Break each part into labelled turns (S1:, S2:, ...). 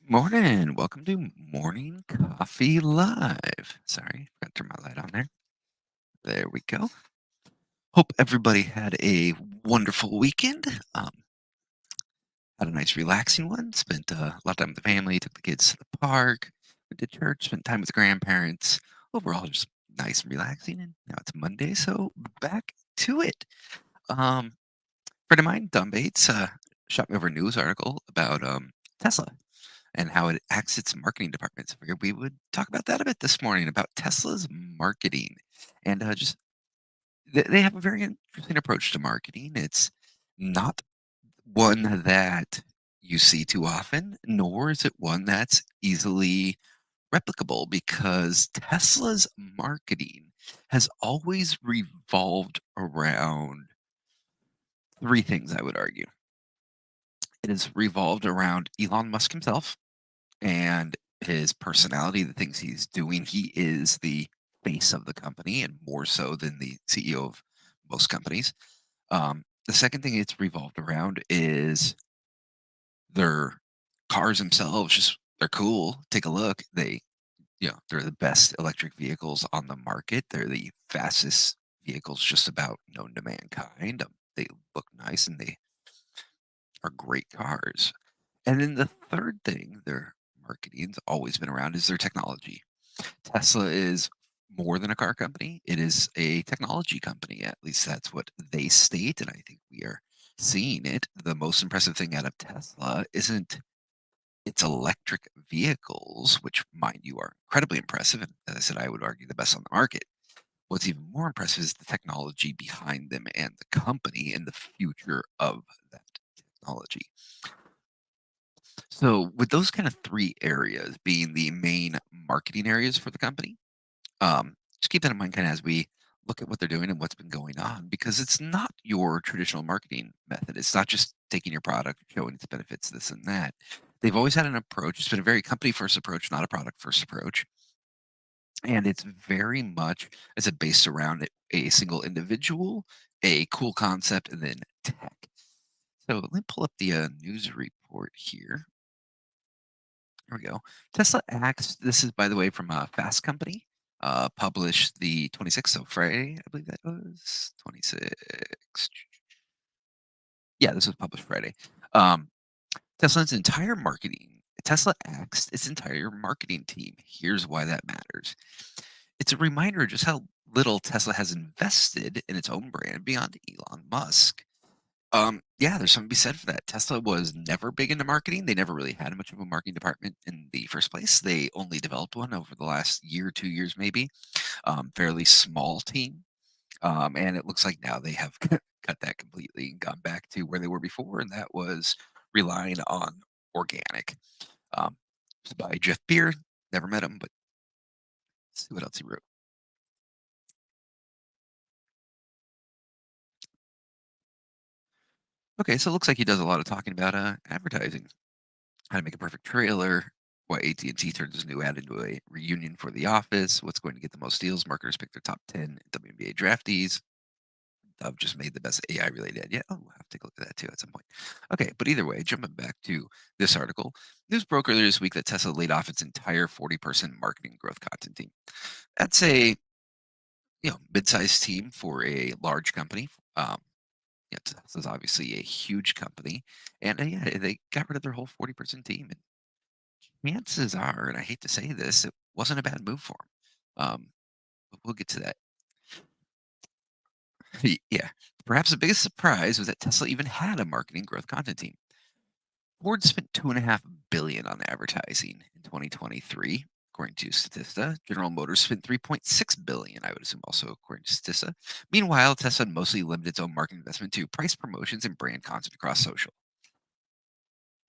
S1: Morning. Welcome to Morning Coffee Live. Sorry, forgot to turn my light on there. There we go. Hope everybody had a wonderful weekend. Had a nice, relaxing one. Spent a lot of time with the family. Took the kids to the park. Went to church. Spent time with the grandparents. Overall, just nice and relaxing. And now it's Monday, so back to it. Um, Friend of mine, Don Bates, shot me over a news article about Tesla and how it acts its marketing department. So I figured we would talk about that a bit this morning about Tesla's marketing. And just they have a very interesting approach to marketing. It's not one that you see too often, nor is it one that's easily replicable because Tesla's marketing has always revolved around three things, I would argue. It has revolved around Elon Musk himself and his personality, the things he's doing. He is the face of the company, and more so than the CEO of most companies. The second thing it's revolved around is their cars themselves. Just they're cool. Take a look. They're the best electric vehicles on the market. They're the fastest vehicles just about known to mankind. They look nice and they are great cars. And then the third thing their marketing's always been around is their technology. Tesla is more than a car company. It is a technology company. At least that's what they state. And I think we are seeing it. The most impressive thing out of Tesla isn't its electric vehicles, which, mind you, are incredibly impressive. And as I said, I would argue the best on the market. What's even more impressive is the technology behind them and the company and the future of that technology. So, with those kind of three areas being the main marketing areas for the company, just keep that in mind kind of as we look at what they're doing and what's been going on, because it's not your traditional marketing method. It's not just taking your product, showing its benefits, this and that. They've always had an approach. It's been a very company first approach, not a product first approach. And it's very much, as it based around a single individual, a cool concept, and then tech. So let me pull up the news report here. There we go. Tesla Acts. This is, by the way, from Fast Company. Published the 26th, so Friday, I believe that was 26th. Yeah, this was published Friday. Um, Tesla's entire marketing, Tesla axed its entire marketing team. Here's why that matters. It's a reminder of just how little Tesla has invested in its own brand beyond Elon Musk. Yeah, there's something to be said for that. Tesla was never big into marketing. They never really had much of a marketing department in the first place. They only developed one over the last year, 2 years maybe. Fairly small team. And it looks like now they have cut that completely and gone back to where they were before, and that was relying on organic. Um, it's by Jeff Beer. Never met him, but let's see what else he wrote. Okay, so it looks like he does a lot of talking about advertising, how to make a perfect trailer, why AT&T turns his new ad into a reunion for The Office, what's going to get the most deals, marketers pick their top 10 WNBA draftees. I've just made the best AI related ad yet. Oh, I'll have to take a look at that too at some point. Okay, but either way, jumping back to this article, news broke earlier this week that Tesla laid off its entire 40-person marketing growth content team. That's a mid-sized team for a large company. Yeah, Tesla's obviously a huge company, and yeah, they got rid of their whole 40-person team. And chances are, and I hate to say this, it wasn't a bad move for them. But we'll get to that. Yeah, perhaps the biggest surprise was that Tesla even had a marketing growth content team. Ford spent 2.5 billion on advertising in 2023, according to Statista. General Motors spent 3.6 billion, I would assume, also according to Statista. Meanwhile, Tesla mostly limited its own marketing investment to price promotions and brand content across social.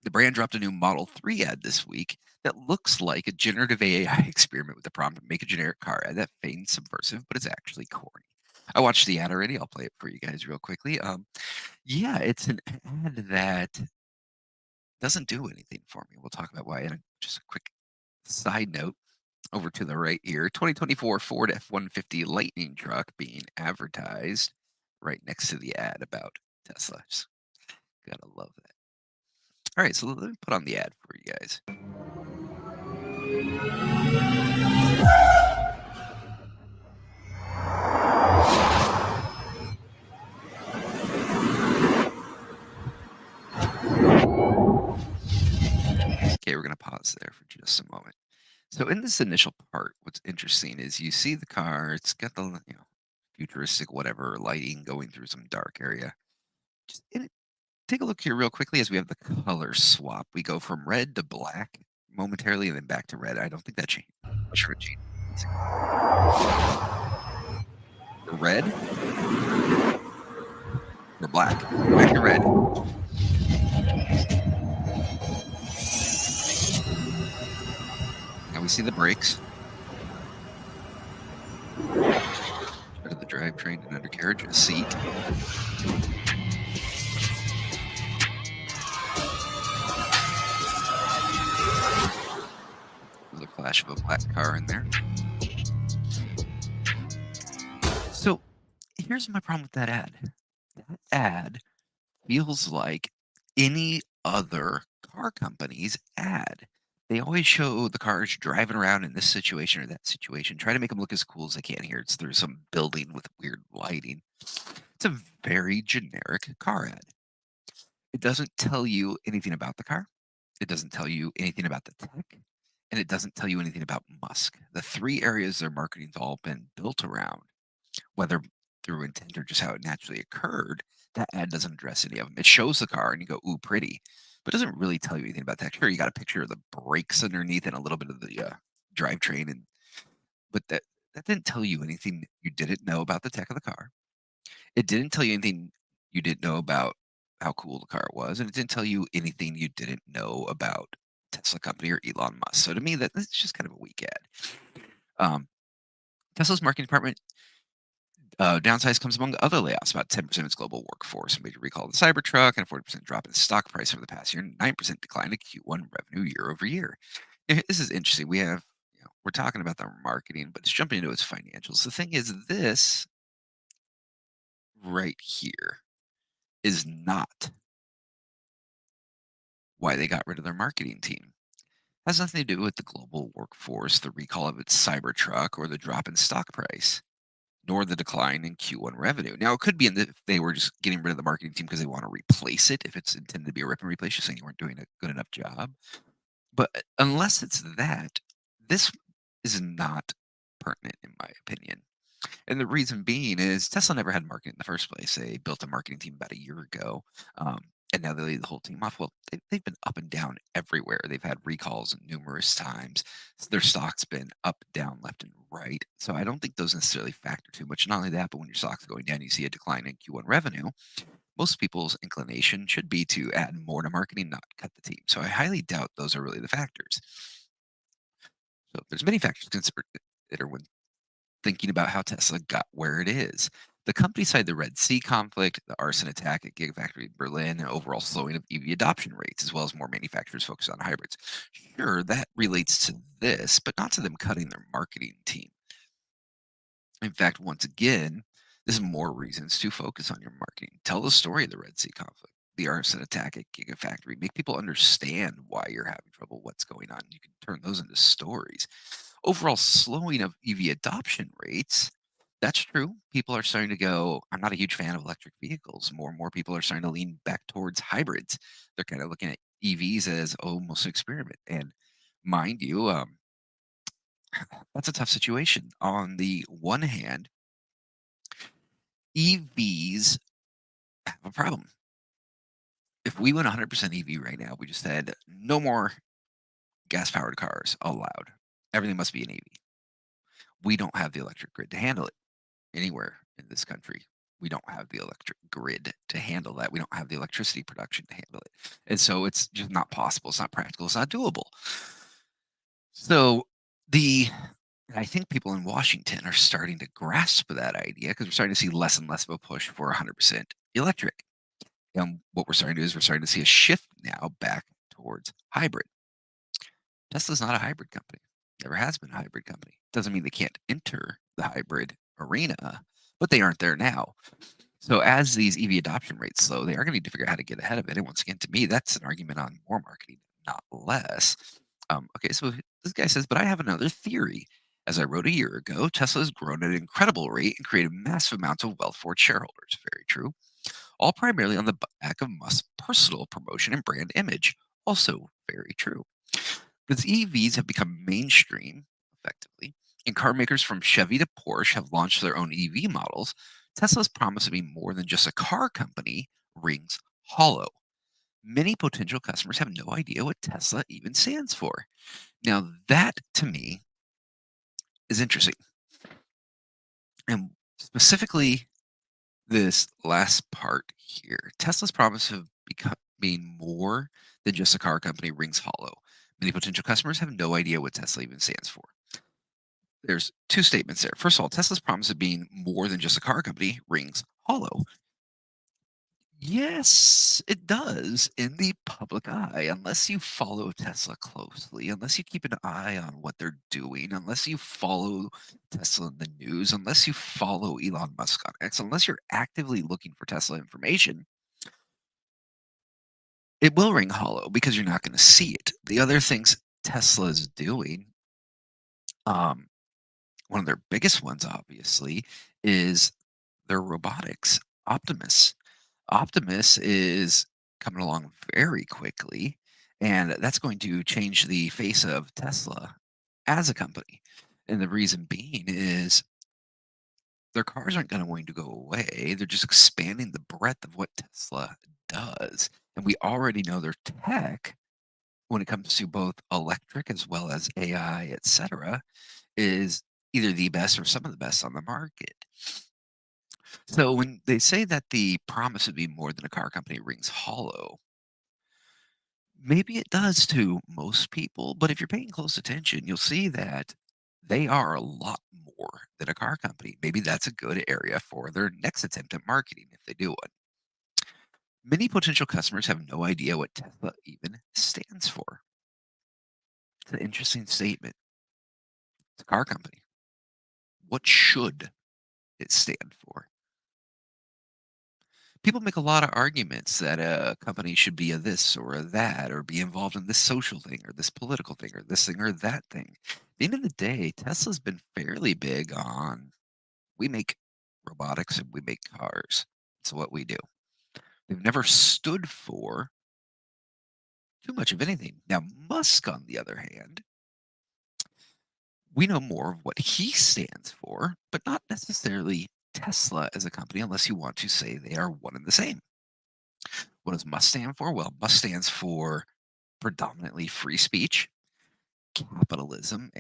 S1: The brand dropped a new Model 3 ad this week that looks like a generative AI experiment with the prompt make a generic car ad that feigns subversive, but is actually corny. I watched the ad already. I'll play it for you guys real quickly. Yeah, it's an ad that doesn't do anything for me. We'll talk about why in just a quick side note over to the right here. 2024 Ford F-150 Lightning truck being advertised right next to the ad about Tesla. Just gotta love that. All right, so let me put on the ad for you guys. Okay, we're going to pause there for just a moment. So in this initial part, what's interesting is you see the car, it's got the, futuristic whatever lighting going through some dark area. Just take a look here real quickly as we have the color swap. We go from red to black momentarily and then back to red. I don't think that changed. Sure it changed. Red or black. Back to red. Now we see the brakes. Out of the drivetrain and undercarriage, a seat. There's a flash of a black car in there. So here's my problem with that ad. That ad feels like any other car company's ad. They always show the cars driving around in this situation or that situation, try to make them look as cool as they can here. It's through some building with weird lighting. It's a very generic car ad. It doesn't tell you anything about the car. It doesn't tell you anything about the tech, and it doesn't tell you anything about Musk. The three areas their marketing's all been built around, whether through intent or just how it naturally occurred, that ad doesn't address any of them. It shows the car and you go, "Ooh, pretty," but it doesn't really tell you anything about that. Sure, you got a picture of the brakes underneath and a little bit of the drivetrain, and but that didn't tell you anything you didn't know about the tech of the car. It didn't tell you anything you didn't know about how cool the car was, and it didn't tell you anything you didn't know about Tesla company or Elon Musk. So to me, that's just kind of a weak ad. Um, Tesla's marketing department downsize comes among other layoffs. About 10% of its global workforce, a major recall of the Cybertruck, and a 40% drop in the stock price over the past year, and 9% decline in Q1 revenue year over year. This is interesting. We're talking about their marketing, but it's jumping into its financials. The thing is, this right here is not why they got rid of their marketing team. Has nothing to do with the global workforce, the recall of its Cybertruck, or the drop in stock price, nor the decline in Q1 revenue. Now, it could be if they were just getting rid of the marketing team because they want to replace it, if it's intended to be a rip and replace, just saying you weren't doing a good enough job. But unless it's that, this is not pertinent, in my opinion. And the reason being is Tesla never had marketing in the first place. They built a marketing team about a year ago, um, and now they laid the whole team off. Well, they've been up and down everywhere. They've had recalls numerous times. Their stock's been up, down, left, and right. So I don't think those necessarily factor too much. Not only that, but when your stock's going down, you see a decline in Q1 revenue. Most people's inclination should be to add more to marketing, not cut the team. So I highly doubt those are really the factors. So there's many factors to consider when thinking about how Tesla got where it is. The company cited the Red Sea conflict, the arson attack at Gigafactory in Berlin, and overall slowing of EV adoption rates, as well as more manufacturers focused on hybrids. Sure, that relates to this, but not to them cutting their marketing team. In fact, once again, this is more reasons to focus on your marketing. Tell the story of the Red Sea conflict, the arson attack at Gigafactory. Make people understand why you're having trouble, what's going on. You can turn those into stories. Overall slowing of EV adoption rates, that's true. People are starting to go, I'm not a huge fan of electric vehicles. More and more people are starting to lean back towards hybrids. They're kind of looking at EVs as almost an experiment. And mind you, that's a tough situation. On the one hand, EVs have a problem. If we went 100% EV right now, we just said no more gas powered cars allowed. Everything must be an EV. We don't have the electric grid to handle it anywhere in this country. We don't have the electric grid to handle that. We don't have the electricity production to handle it. And so it's just not possible. It's not practical. It's not doable. So the and I think people in Washington are starting to grasp that idea because we're starting to see less and less of a push for 100% electric. And what we're starting to do is we're starting to see a shift now back towards hybrid. Tesla's not a hybrid company. Never has been a hybrid company. Doesn't mean they can't enter the hybrid arena, but they aren't there now. So as these EV adoption rates slow, they are going to need to figure out how to get ahead of it. And once again, to me, that's an argument on more marketing, not less. Okay, so this guy says, but I have another theory. As I wrote a year ago, Tesla has grown at an incredible rate and created massive amounts of wealth for its shareholders. Very true. All primarily on the back of Musk's personal promotion and brand image. Also very true. Because EVs have become mainstream, effectively, and car makers from Chevy to Porsche have launched their own EV models, Tesla's promise to be more than just a car company rings hollow. Many potential customers have no idea what Tesla even stands for. Now, that to me is interesting. And specifically, this last part here Tesla's promise of being more than just a car company rings hollow. Many potential customers have no idea what Tesla even stands for. There's two statements there. First of all, Tesla's promise of being more than just a car company rings hollow. Yes, it does in the public eye, unless you follow Tesla closely, unless you keep an eye on what they're doing, unless you follow Tesla in the news, unless you follow Elon Musk on X, unless you're actively looking for Tesla information, it will ring hollow because you're not going to see it. The other things Tesla's doing, um, one of their biggest ones, obviously, is their robotics, Optimus. Optimus is coming along very quickly, and that's going to change the face of Tesla as a company. And the reason being is their cars aren't going to go away. They're just expanding the breadth of what Tesla does. And we already know their tech when it comes to both electric as well as AI, etc., is either the best or some of the best on the market. So when they say that the promise would be more than a car company rings hollow, maybe it does to most people, but if you're paying close attention, you'll see that they are a lot more than a car company. Maybe that's a good area for their next attempt at marketing if they do one. Many potential customers have no idea what Tesla even stands for. It's an interesting statement. It's a car company. What should it stand for? People make a lot of arguments that a company should be a this or a that, or be involved in this social thing, or this political thing, or this thing, or that thing. At the end of the day, Tesla's been fairly big on we make robotics and we make cars. It's what we do. They've never stood for too much of anything. Now, Musk, on the other hand, we know more of what he stands for, but not necessarily Tesla as a company, unless you want to say they are one and the same. What does Musk stand for? Well, Musk stands for predominantly free speech, capitalism,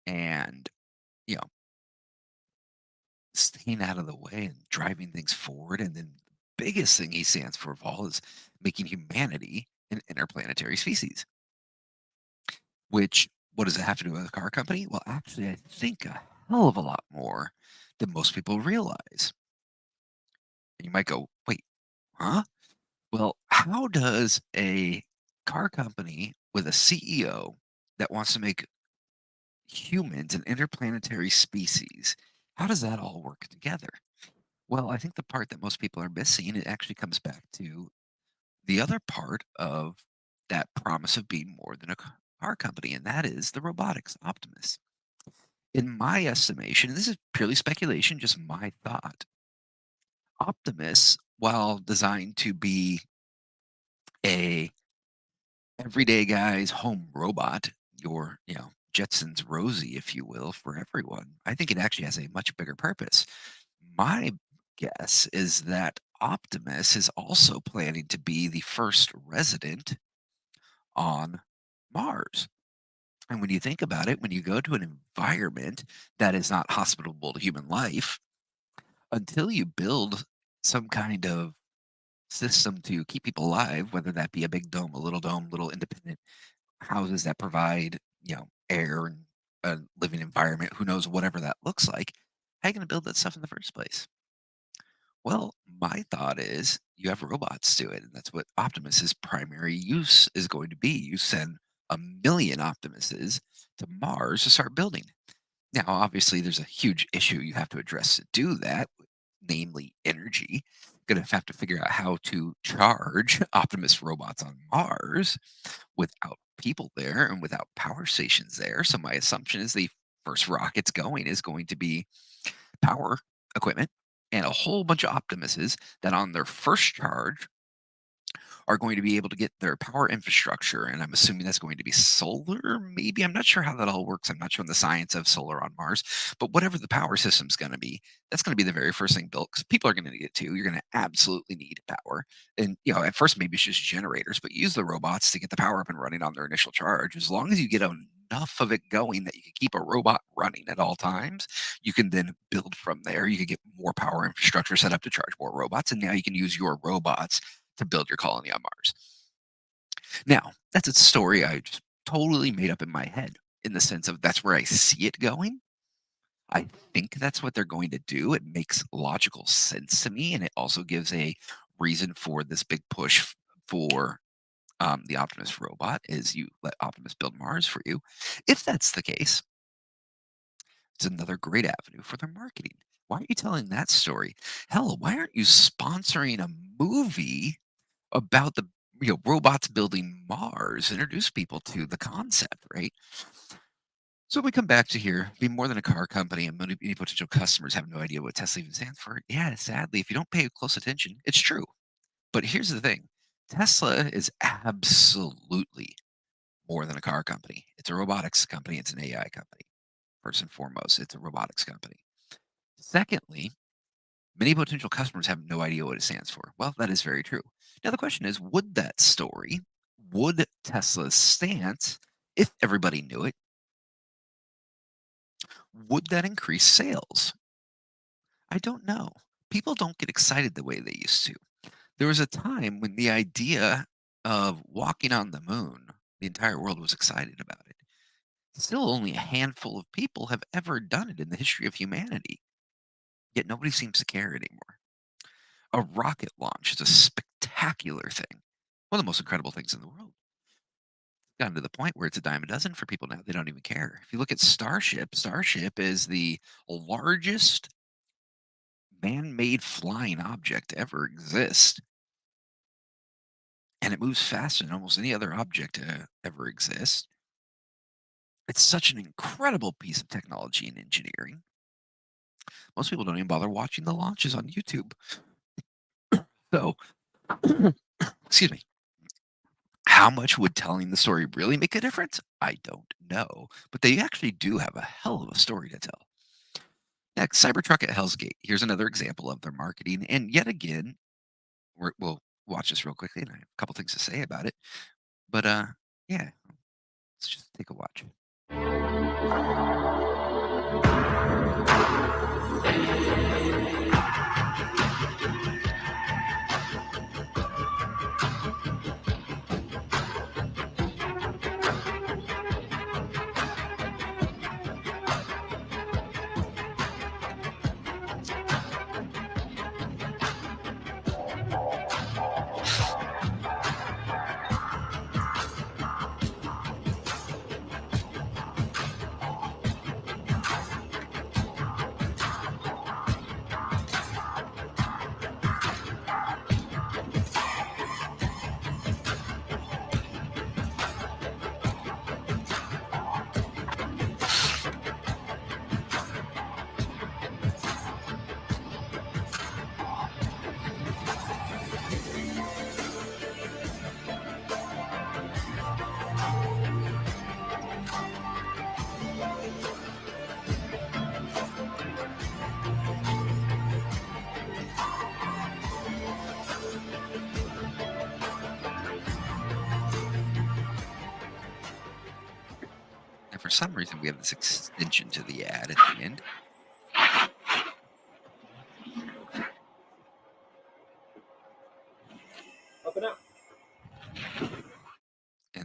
S1: and you know, staying out of the way and driving things forward. And then the biggest thing he stands for of all is making humanity an interplanetary species. Which what does it have to do with a car company? Well, actually, I think a hell of a lot more than most people realize. And you might go, wait, huh? Well, how does a car company with a CEO that wants to make humans an interplanetary species, how does that all work together? Well, I think the part that most people are missing, it actually comes back to the other part of that promise of being more than a car company, and that is the robotics, Optimus. In my estimation, and this is purely speculation, just my thought, Optimus, while designed to be a everyday guy's home robot, your, Jetsons Rosie, if you will, for everyone, I think it actually has a much bigger purpose. My guess is that Optimus is also planning to be the first resident on Mars. And when you think about it, when you go to an environment that is not hospitable to human life, until you build some kind of system to keep people alive, whether that be a big dome, little independent houses that provide, air and a living environment, who knows, whatever that looks like, how are you going to build that stuff in the first place? Well, my thought is you have robots do it, and that's what Optimus's primary use is going to be. You send a million Optimuses to Mars to start building. Now, obviously, there's a huge issue you have to address to do that, namely energy. Going to have to figure out how to charge Optimus robots on Mars without people there and without power stations there. So my assumption is the first rockets going is going to be power equipment and a whole bunch of Optimuses that on their first charge are going to be able to get their power infrastructure, and I'm assuming that's going to be solar, maybe? I'm not sure how that all works. I'm not sure on the science of solar on Mars, but whatever the power system's gonna be, that's gonna be the very first thing built because people are gonna need it too. You're gonna absolutely need power. And, at first, maybe it's just generators, but use the robots to get the power up and running on their initial charge. As long as you get enough of it going that you can keep a robot running at all times, you can then build from there. You can get more power infrastructure set up to charge more robots, and now you can use your robots to build your colony on Mars. Now, that's a story I just totally made up in my head in the sense of that's where I see it going. I think that's what they're going to do. It makes logical sense to me, and it also gives a reason for this big push for the Optimus robot is you let Optimus build Mars for you. If that's the case, it's another great avenue for their marketing. Why aren't you telling that story? Hell, why aren't you sponsoring a movie about the robots building Mars, introduce people to the concept, right? So we come back to here, be more than a car company, and many potential customers have no idea what Tesla even stands for. Yeah, sadly, if you don't pay close attention, it's true. But here's the thing: Tesla is absolutely more than a car company. It's a robotics company. It's an AI company. First and foremost, it's a robotics company. Secondly, many potential customers have no idea what it stands for. Well, that is very true. Now, the question is would Tesla's stance, if everybody knew it, would that increase sales? I don't know. People don't get excited the way they used to. There was a time when the idea of walking on the moon, the entire world was excited about it. Still, only a handful of people have ever done it in the history of humanity, yet nobody seems to care anymore. A rocket launch is a spectacular thing. One of the most incredible things in the world. Gotten to the point where it's a dime a dozen for people now. They don't even care. If you look at Starship, Starship is the largest man-made flying object to ever exist, and it moves faster than almost any other object to ever exist. It's such an incredible piece of technology and engineering. Most people don't even bother watching the launches on YouTube. So, excuse me. How much would telling the story really make a difference? I don't know, but they actually do have a hell of a story to tell. Next, Cybertruck at Hell's Gate. Here's another example of their marketing, and yet again, we'll watch this real quickly, and I have a couple things to say about it. But yeah, let's just take a watch. And for some reason, we have this extension to the ad at the end,
S2: Up and out.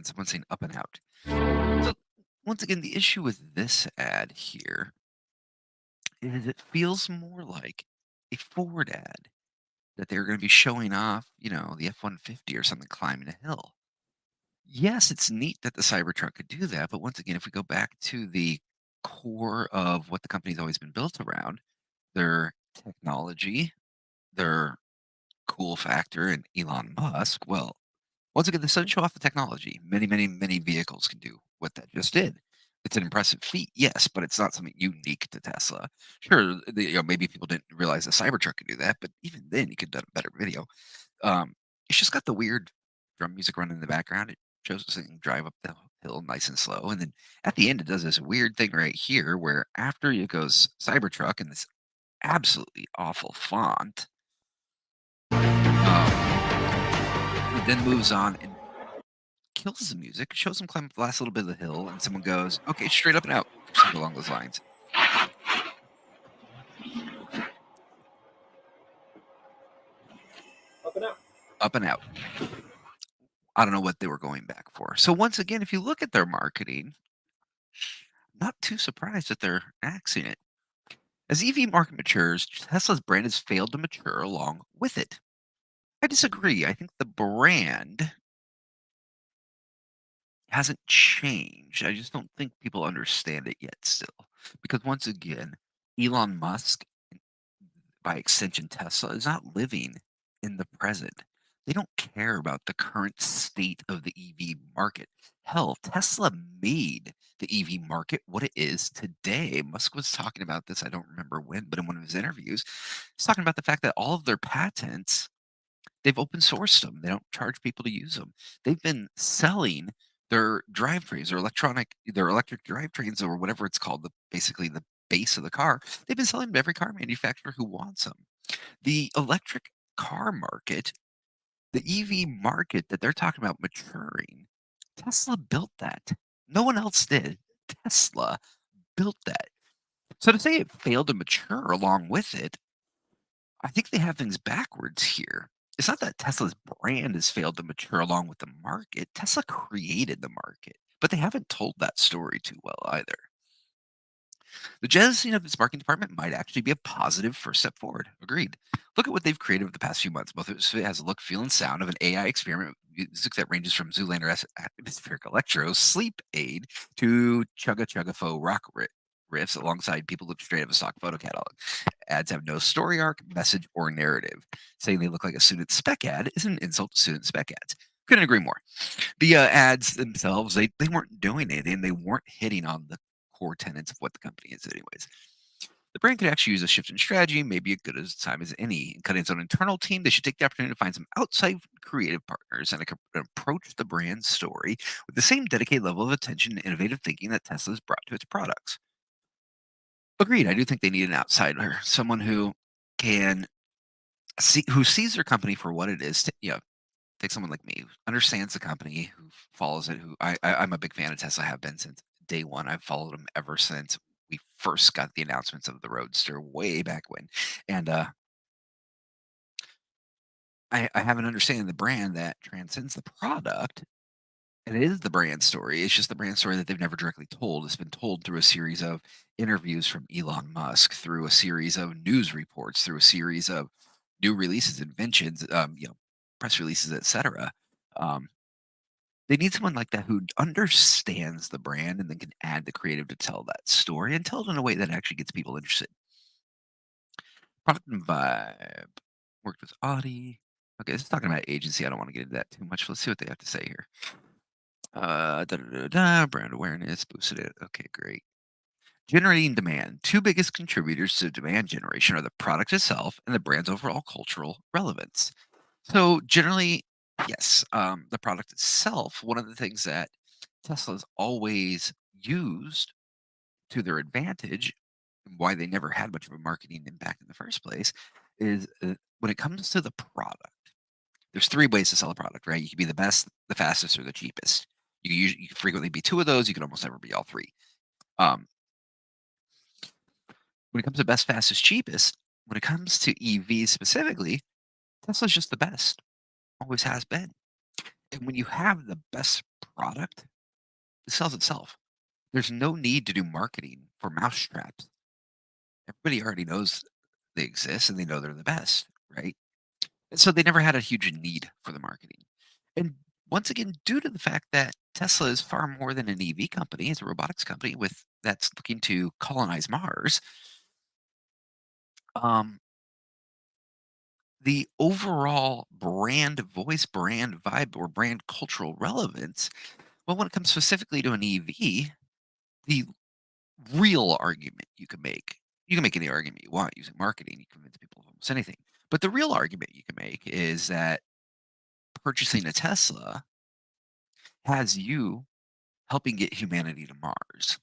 S1: and someone's saying up and out. So once again, the issue with this ad here is it feels more like a Ford ad that they're going to be showing off, the F-150 or something climbing a hill. Yes, it's neat that the Cybertruck could do that, but once again, if we go back to the core of what the company's always been built around, their technology, their cool factor, and Elon Musk, well, Once again, this doesn't show off the technology. Many, many, many vehicles can do what that just did. It's an impressive feat, yes, but it's not something unique to Tesla. Sure, maybe people didn't realize the Cybertruck could do that, but even then, you could have done a better video. Um, it's just got the weird drum music running in the background. It shows us thing drive up the hill nice and slow, and then at the end, it does this weird thing right here where after it goes Cybertruck and this absolutely awful font, it then moves on and kills the music, shows him climb up the last little bit of the hill, and someone goes, "Okay, straight up and out," or something along those lines.
S2: Up and out.
S1: Up and out. I don't know what they were going back for. So once again, if you look at their marketing, not too surprised that they're axing it. As EV market matures, Tesla's brand has failed to mature along with it. I disagree. I think the brand hasn't changed. I just don't think people understand it yet still. Because once again, Elon Musk, by extension Tesla, is not living in the present. They don't care about the current state of the EV market. Hell, Tesla made the EV market what it is today. Musk was talking about this, I don't remember when, but in one of his interviews, he's talking about the fact that all of their patents, they've open sourced them. They don't charge people to use them. They've been selling their drivetrains, their electric drivetrains, or whatever it's called, basically the base of the car. They've been selling them to every car manufacturer who wants them. The electric car market, the EV market that they're talking about maturing, Tesla built that. No one else did. Tesla built that. So to say it failed to mature along with it, I think they have things backwards here. It's not that Tesla's brand has failed to mature along with the market. Tesla created the market, but they haven't told that story too well either. The jettisoning of its marketing department might actually be a positive first step forward. Agreed. Look at what they've created over the past few months. Both of it has a look, feel, and sound of an AI experiment music that ranges from Zoolander atmospheric electro sleep aid to chugga chugga faux rock riffs alongside people look straight of a stock photo catalog. Ads have no story arc, message, or narrative. Saying they look like a student spec ad is an insult to student spec ads. Couldn't agree more. The ads themselves, they weren't doing anything. They weren't hitting on the core tenets of what the company is, anyways. The brand could actually use a shift in strategy, maybe as good as time as any. In cutting its own internal team, they should take the opportunity to find some outside creative partners and approach the brand story with the same dedicated level of attention and innovative thinking that Tesla's brought to its products. Agreed. I do think they need an outsider, someone who can who sees their company for what it is. Take someone like me who understands the company, who follows it. I'm a big fan of Tesla. Have been since day one. I've followed them ever since we first got the announcements of the Roadster way back when, and I have an understanding of the brand that transcends the product. And it is the brand story. It's just the brand story that they've never directly told. It's been told through a series of interviews from Elon Musk, through a series of news reports, through a series of new releases, inventions, press releases, etc. Um, they need someone like that who understands the brand and then can add the creative to tell that story and tell it in a way that actually gets people interested. Product and vibe. Worked with Audi. Okay, this is talking about agency. I don't want to get into that too much. Let's see what they have to say here. Brand awareness boosted it. Okay, great. Generating demand. Two biggest contributors to demand generation are the product itself and the brand's overall cultural relevance. So generally, yes, the product itself. One of the things that Tesla's always used to their advantage, and why they never had much of a marketing impact in the first place, is when it comes to the product. There's three ways to sell a product, right? You can be the best, the fastest, or the cheapest. You can frequently be two of those. You can almost never be all three. Um, when it comes to best, fastest, cheapest, when it comes to EVs specifically, Tesla's just the best. Always has been. And when you have the best product, it sells itself. There's no need to do marketing for mousetraps. Everybody already knows they exist and they know they're the best, right? And so they never had a huge need for the marketing. And once again, due to the fact that Tesla is far more than an EV company, it's a robotics company with that's looking to colonize Mars. Um, the overall brand voice, brand vibe, or brand cultural relevance. Well, when it comes specifically to an EV, the real argument you can make any argument you want using marketing, you convince people of almost anything. But the real argument you can make is that purchasing a Tesla has you helping get humanity to Mars.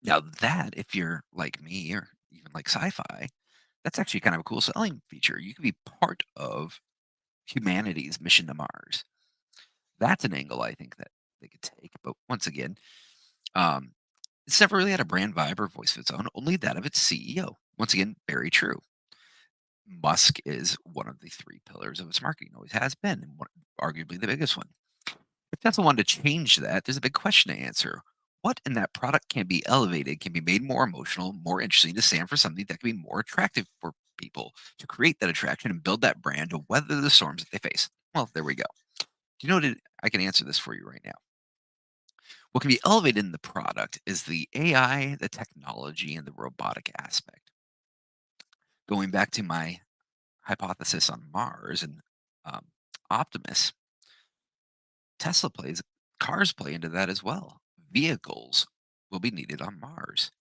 S1: Now, that, if you're like me or even like sci fi, that's actually kind of a cool selling feature. You can be part of humanity's mission to Mars. That's an angle I think that they could take. But once again, um, it's never really had a brand vibe or voice of its own, only that of its CEO. Once again, very true. Musk is one of the three pillars of its marketing, always has been, and arguably the biggest one. If Tesla wanted to change that, there's a big question to answer. What in that product can be elevated, can be made more emotional, more interesting to stand for something that can be more attractive for people to create that attraction and build that brand to weather the storms that they face? Well, there we go. Do you know what I can answer this for you right now? What can be elevated in the product is the AI, the technology, and the robotic aspect. Going back to my hypothesis on Mars and um, Optimus, Tesla plays, cars play into that as well. Vehicles will be needed on Mars.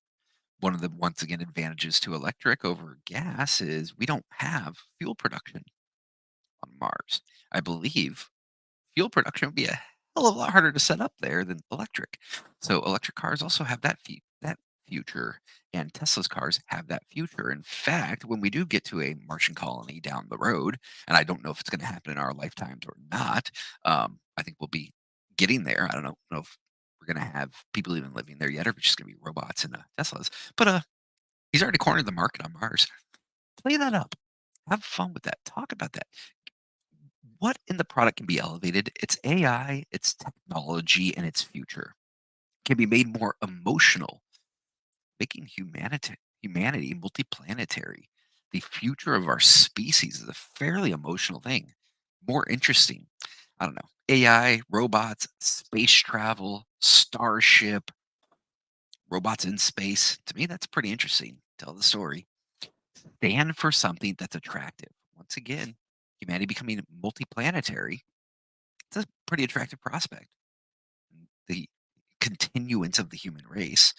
S1: One of the, once again, advantages to electric over gas is we don't have fuel production on Mars. I believe fuel production would be a hell of a lot harder to set up there than electric. So electric cars also have that future, and Tesla's cars have that future. In fact, when we do get to a Martian colony down the road, and I don't know if it's going to happen in our lifetimes or not, I think we'll be getting there. I don't know if we're going to have people even living there yet, or if it's just going to be robots and Teslas. But he's already cornered the market on Mars. Play that up. Have fun with that. Talk about that. What in the product can be elevated? It's AI, it's technology, and its future can be made more emotional, making humanity multiplanetary. The future of our species is a fairly emotional thing, more interesting. I don't know. AI, robots, space travel, starship, robots in space. To me, that's pretty interesting. Tell the story. Stand for something that's attractive. Once again, humanity becoming multiplanetary. It's a pretty attractive prospect. The continuance of the human race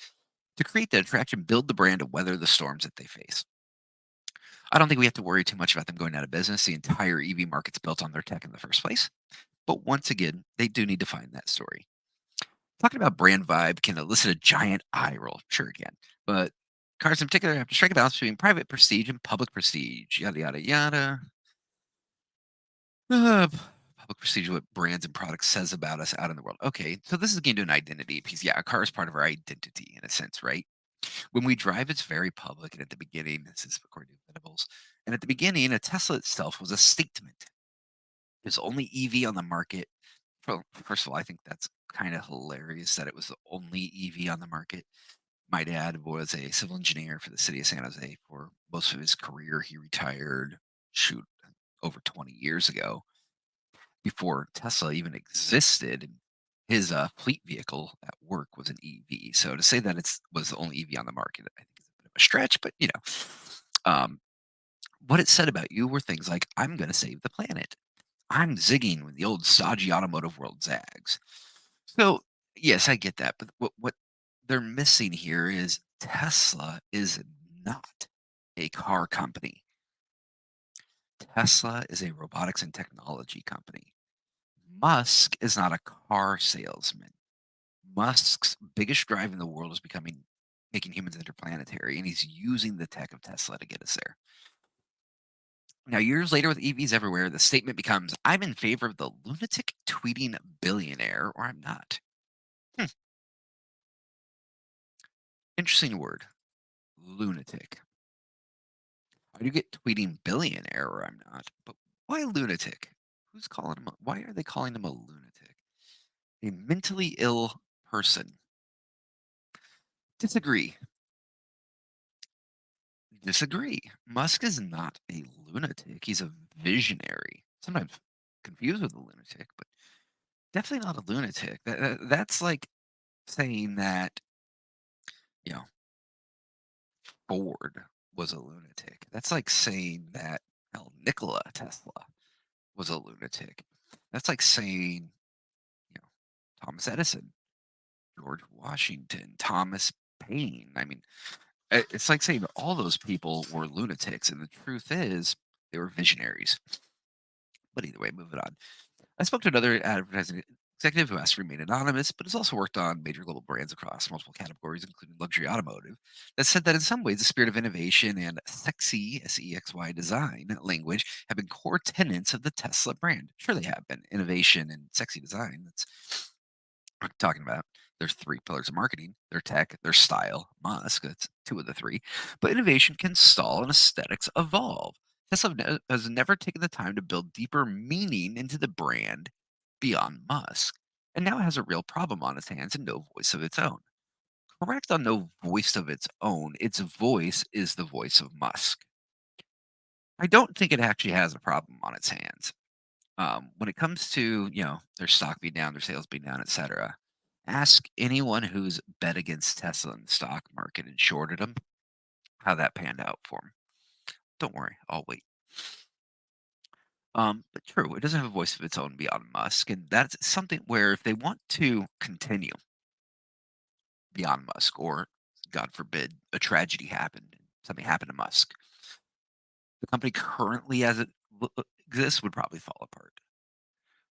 S1: to create that attraction, build the brand to weather the storms that they face. I don't think we have to worry too much about them going out of business. The entire EV market's built on their tech in the first place. But once again, they do need to find that story. Talking about brand vibe can elicit a giant eye roll. Sure, it can. But cars in particular have to strike a balance between private prestige and public prestige. Yada, yada, yada. Public prestige, what brands and products says about us out in the world. Okay, so this is getting to an identity piece. Yeah, a car is part of our identity in a sense, right? When we drive, it's very public. And at the beginning, this is according to Venables, and at the beginning, a Tesla itself was a statement. There's only EV on the market. Well, first of all, I think that's kind of hilarious that it was the only EV on the market. My dad was a civil engineer for the city of San Jose for most of his career. He retired, shoot, over 20 years ago before Tesla even existed. And his fleet vehicle at work was an EV. So to say that it's was the only EV on the market, I think is a bit of a stretch. But what it said about you were things like, "I'm going to save the planet. I'm zigging when the old stodgy automotive world zags." So yes, I get that. But what they're missing here is Tesla is not a car company. Tesla is a robotics and technology company. Musk is not a car salesman. Musk's biggest drive in the world is becoming making humans interplanetary, and he's using the tech of Tesla to get us there. Now, years later, with EVs everywhere, the statement becomes, "I'm in favor of the lunatic tweeting billionaire, or I'm not." Hmm, interesting word, lunatic. I do get tweeting billionaire, or I'm not, but why lunatic? Who's calling him? Why are they calling him a lunatic? A mentally ill person. Disagree. Disagree. Musk is not a lunatic. He's a visionary. Sometimes confused with a lunatic, but definitely not a lunatic. That's like saying that, you know, Ford was a lunatic. That's like saying that. Hell, Nikola Tesla was a lunatic. That's like saying, you know, Thomas Edison, George Washington, Thomas Paine. I mean, it's like saying all those people were lunatics, and the truth is they were visionaries. But either way, moving on. I spoke to another advertising executive who asked to remain anonymous, but has also worked on major global brands across multiple categories, including luxury automotive, that said that in some ways the spirit of innovation and sexy, SEXY design language have been core tenets of the Tesla brand. Sure, they have been. Innovation and sexy design. That's what I'm talking about. There's three pillars of marketing: their tech, their style, Musk. That's two of the three. But innovation can stall and aesthetics evolve. Tesla has never taken the time to build deeper meaning into the brand beyond Musk, and now it has a real problem on its hands and no voice of its own. Correct on no voice of its voice is the voice of Musk. I don't think it actually has a problem on its hands. When it comes to, their stock being down, their sales being down, etc., ask anyone who's bet against Tesla in the stock market and shorted them how that panned out for them. Don't worry, I'll wait. But true, it doesn't have a voice of its own beyond Musk, and that's something where if they want to continue beyond Musk, or God forbid, a tragedy happened, something happened to Musk, the company currently as it exists would probably fall apart.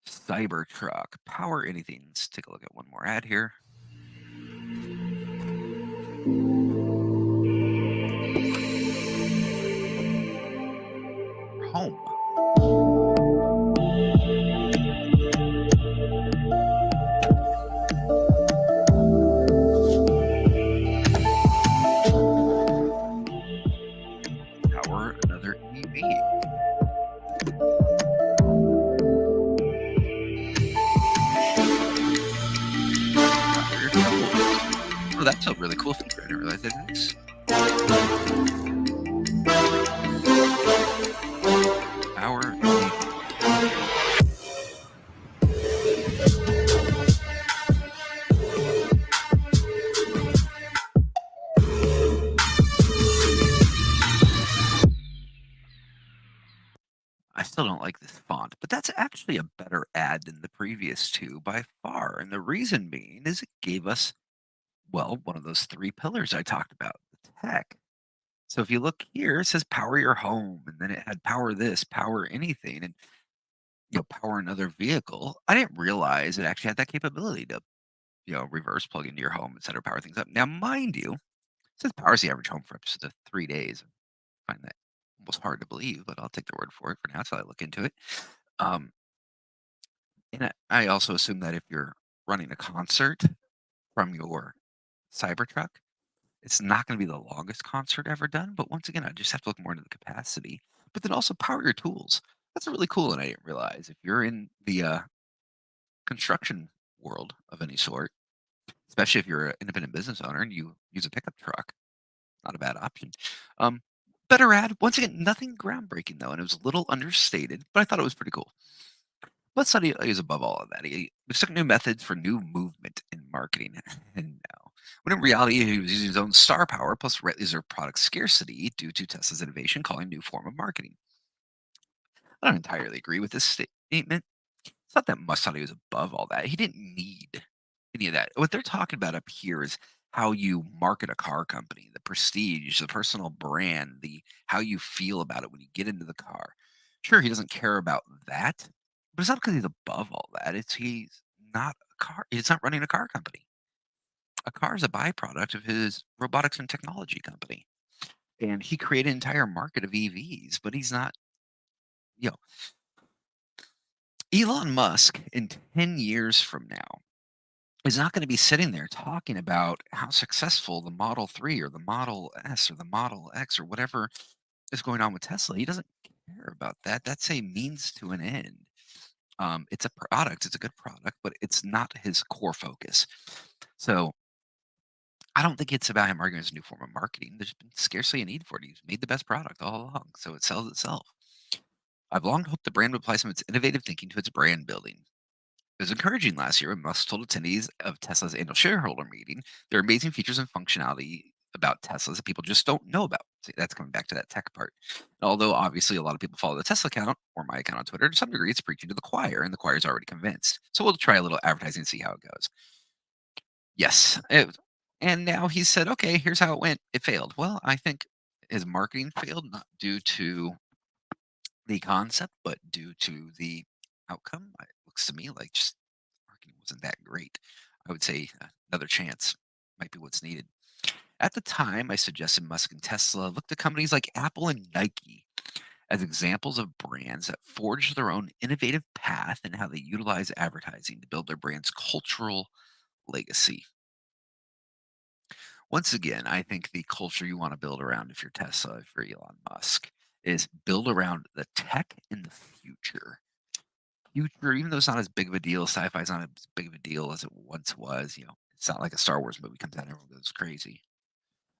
S1: Cybertruck, power anything. Let's take a look at one more ad here. Home. Power another EV. Power your tools. Oh, that's a really cool feature. I didn't realize it is. Power an EV. I still don't like this font, but that's actually a better ad than the previous two by far. And the reason being is it gave us, well, one of those three pillars I talked about, the tech. So if you look here, it says power your home, and then it had power this, power anything, and power another vehicle. I didn't realize it actually had that capability to, reverse plug into your home, etc., power things up. Now, mind you, it says powers the average home for up to 3 days. I find that almost hard to believe, but I'll take their word for it for now until I look into it. Um, and I also assume that if you're running a concert from your Cybertruck, it's not going to be the longest concert ever done. But once again, I just have to look more into the capacity. But then also power your tools. That's really cool, and I didn't realize if you're in the construction world of any sort, especially if you're an independent business owner and you use a pickup truck, not a bad option. Um, Better ad. Once again, nothing groundbreaking though, and it was a little understated, but I thought it was pretty cool. But Sunny is above all of that. He took new methods for new movement in marketing. And now, when in reality, he was using his own star power plus laser product scarcity due to Tesla's innovation, calling a new form of marketing. I don't entirely agree with this statement. It's not that Masadi was above all that. He didn't need any of that. What they're talking about up here is how you market a car company, the prestige, the personal brand, the how you feel about it when you get into the car. Sure, he doesn't care about that, but it's not because he's above all that. It's he's not a car. He's not running a car company. A car is a byproduct of his robotics and technology company, and he created an entire market of EVs. But he's not. You know, Elon Musk in 10 years from now is not going to be sitting there talking about how successful the Model 3 or the Model S or the Model X or whatever is going on with Tesla. He doesn't care about that. That's a means to an end. It's a product, it's a good product, but it's not his core focus. So I don't think it's about him arguing as a new form of marketing. There's been scarcely a need for it. He's made the best product all along, so it sells itself. I've long hoped the brand would apply some of its innovative thinking to its brand building. It was encouraging last year when Musk told attendees of Tesla's annual shareholder meeting their amazing features and functionality about Teslas that people just don't know about. See, that's coming back to that tech part. Although obviously a lot of people follow the Tesla account or my account on Twitter, to some degree it's preaching to the choir, and the choir is already convinced. So we'll try a little advertising and see how it goes. Yes. And now he said, okay, here's how it went. It failed. Well, I think his marketing failed not due to the concept, but due to the outcome. It looks to me like just marketing wasn't that great. I would say another chance might be what's needed. At the time, I suggested Musk and Tesla look to companies like Apple and Nike as examples of brands that forge their own innovative path and how they utilize advertising to build their brand's cultural legacy. Once again, I think the culture you want to build around if you're Tesla, if you're Elon Musk, is build around the tech in the future. Future, even though it's not as big of a deal, sci-fi is not as big of a deal as it once was. It's not like a Star Wars movie comes out and everyone goes crazy.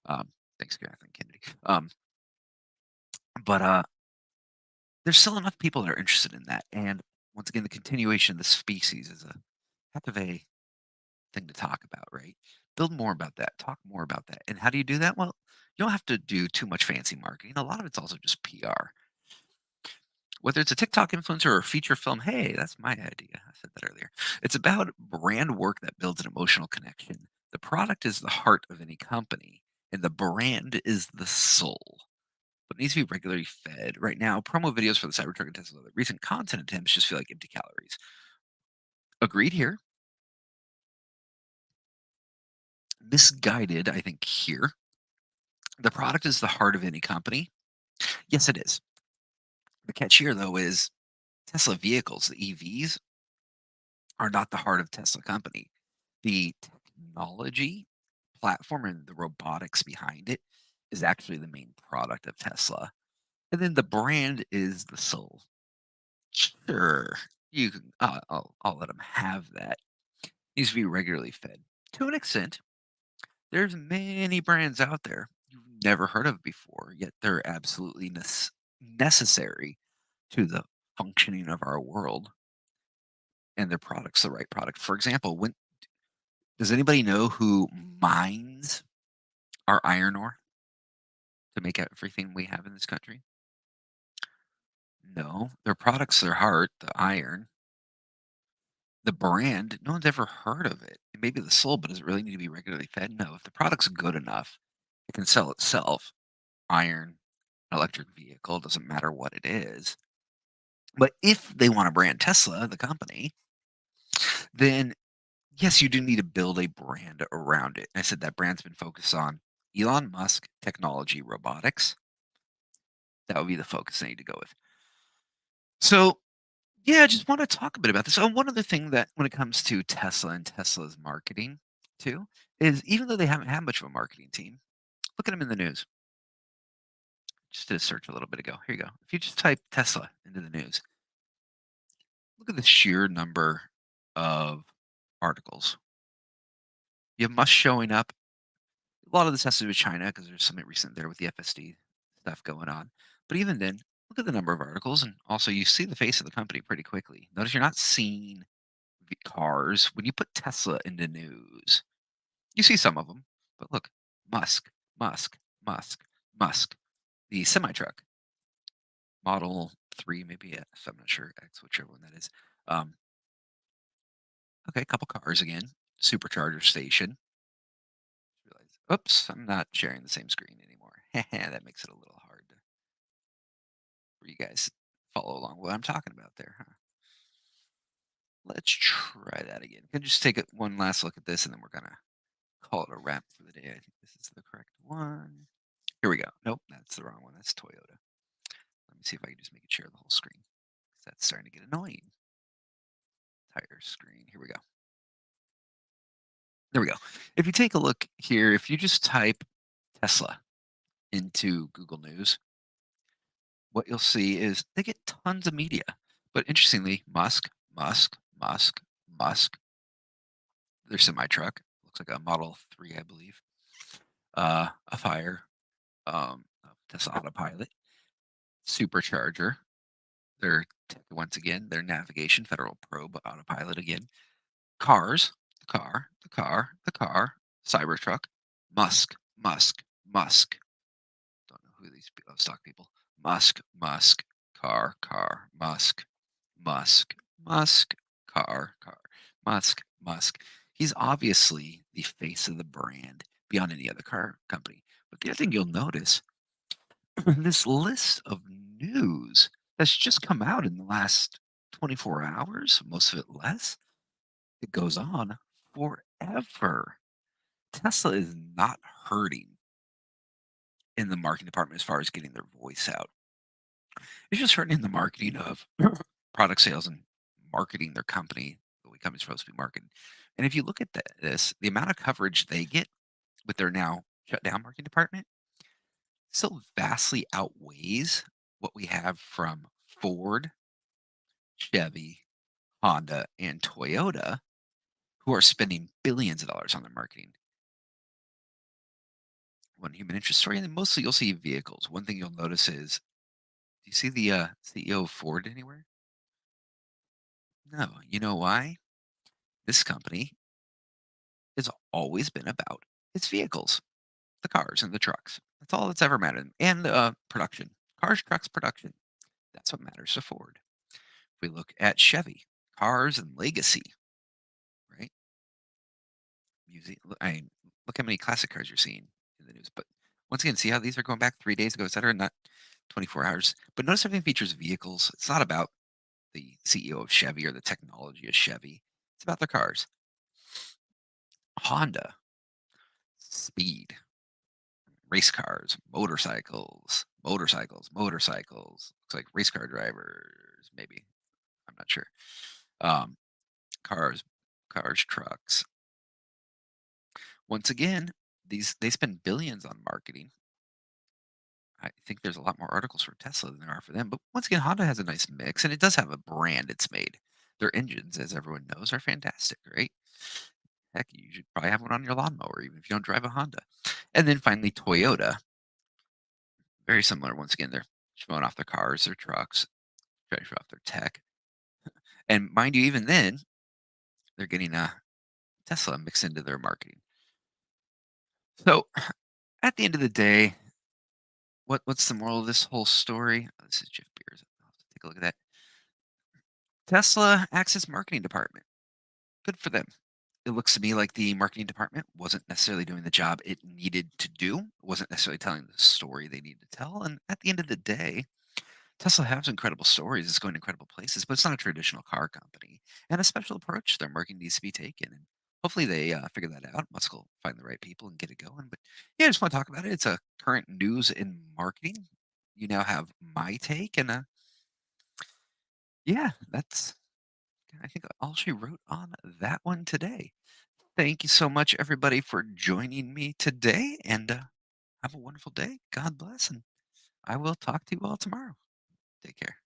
S1: Um, thanks, Kathleen Kennedy. But there's still enough people that are interested in that, and once again, the continuation of the species is a heck of a thing to talk about, right? Build more about that, talk more about that. And how do you do that? Well, you don't have to do too much fancy marketing. A lot of it's also just PR. Whether it's a TikTok influencer or a feature film, hey, that's my idea. I said that earlier. It's about brand work that builds an emotional connection. The product is the heart of any company, and the brand is the soul. But it needs to be regularly fed. Right now, promo videos for the Cybertruck and Tesla, the recent content attempts just feel like empty calories. Agreed here. Misguided, I think, here. The product is the heart of any company. Yes, it is. The catch here, though, is Tesla vehicles, the EVs, are not the heart of Tesla company. The technology platform and the robotics behind it is actually the main product of Tesla. And then the brand is the soul. Sure, you can. I'll let them have that. Needs to be regularly fed to an extent. There's many brands out there you've never heard of before, yet they're absolutely necessary to the functioning of our world, and their product's the right product. For example, when does anybody know who mines our iron ore to make everything we have in this country? No, their product's their heart, the iron. The brand, no one's ever heard of it. It may be the soul, but does it really need to be regularly fed? No. If the product's good enough, it can sell itself. Iron, electric vehicle, doesn't matter what it is. But if they want to brand Tesla, the company, then yes, you do need to build a brand around it. I said that brand's been focused on Elon Musk, technology, robotics. That would be the focus they need to go with. So, yeah, I just want to talk a bit about this. One other thing that when it comes to Tesla and Tesla's marketing, too, is even though they haven't had much of a marketing team, look at them in the news. Just did a search a little bit ago. Here you go. If you just type Tesla into the news, look at the sheer number of articles. You have Musk showing up. A lot of this has to do with China because there's something recent there with the FSD stuff going on. But even then, look at the number of articles, and also you see the face of the company pretty quickly. Notice you're not seeing the cars when you put Tesla into news. You see some of them, but look, Musk, Musk, Musk, Musk. The semi truck, Model 3, maybe X. I'm not sure X, whichever one that is. Um, okay, a couple cars again. Supercharger station. Realize, oops, I'm not sharing the same screen anymore. That makes it a little hard for you guys to follow along what I'm talking about there, huh? Let's try that again. Can just take one last look at this, and then we're gonna call it a wrap for the day. I think this is the correct one. Here we go. Nope, that's the wrong one. That's Toyota. Let me see if I can just make it share the whole screen. 'Cause that's starting to get annoying. Entire screen. Here we go. There we go. If you take a look here, if you just type Tesla into Google News, what you'll see is they get tons of media. But interestingly, Musk, Musk, Musk, Musk, their semi truck looks like a Model 3, I believe. A Fire, Tesla Autopilot, Supercharger, their once again, their navigation, Federal Probe Autopilot again, cars, the car, the car, the car, Cybertruck, Musk, Musk, Musk. Don't know who these stock people. Musk, Musk, car, Musk, Musk, Musk, car, Musk, Musk. He's obviously the face of the brand beyond any other car company. But the other thing you'll notice, this list of news that's just come out in the last 24 hours, most of it less, it goes on forever. Tesla is not hurting in the marketing department as far as getting their voice out. It's just hurting in the marketing of product sales and marketing their company the way company's supposed to be marketed. And if you look at this, the amount of coverage they get with their now shut down marketing department still vastly outweighs what we have from Ford, Chevy, Honda, and Toyota, who are spending billions of dollars on their marketing. One human interest story, and then mostly you'll see vehicles. One thing you'll notice is, do you see the CEO of Ford anywhere? No. You know why? This company has always been about its vehicles, the cars and the trucks. That's all that's ever mattered. And production. Cars, trucks, production. That's what matters to Ford. If we look at Chevy, cars and legacy, right? Music. I mean, look how many classic cars you're seeing in the news. But once again, see how these are going back 3 days ago, et cetera, not 24 hours. But notice everything features vehicles. It's not about the CEO of Chevy or the technology of Chevy. It's about their cars. Honda, speed, race cars, motorcycles. Looks like race car drivers, maybe. I'm not sure. Um, cars, trucks. Once again, these they spend billions on marketing. I think there's a lot more articles for Tesla than there are for them. But once again, Honda has a nice mix, and it does have a brand it's made. Their engines, as everyone knows, are fantastic, right? Heck, you should probably have one on your lawnmower, even if you don't drive a Honda. And then finally, Toyota, very similar. Once again, they're showing off their cars, their trucks, trying to show off their tech. And mind you, even then, they're getting Tesla mixed into their marketing. So at the end of the day, what's the moral of this whole story? Oh, this is Jeff Beers. I'll have to take a look at that. Tesla Access Marketing Department. Good for them. It looks to me like the marketing department wasn't necessarily doing the job it needed to do. It wasn't necessarily telling the story they needed to tell. And at the end of the day, Tesla has incredible stories. It's going to incredible places, but it's not a traditional car company. And a special approach to their marketing needs to be taken. And hopefully they figure that out. Musk will find the right people and get it going. But yeah, I just want to talk about it. It's a current news in marketing. You now have my take. And yeah, that's, I think, all she wrote on that one today. Thank you so much, everybody, for joining me today. And have a wonderful day. God bless. And I will talk to you all tomorrow. Take care.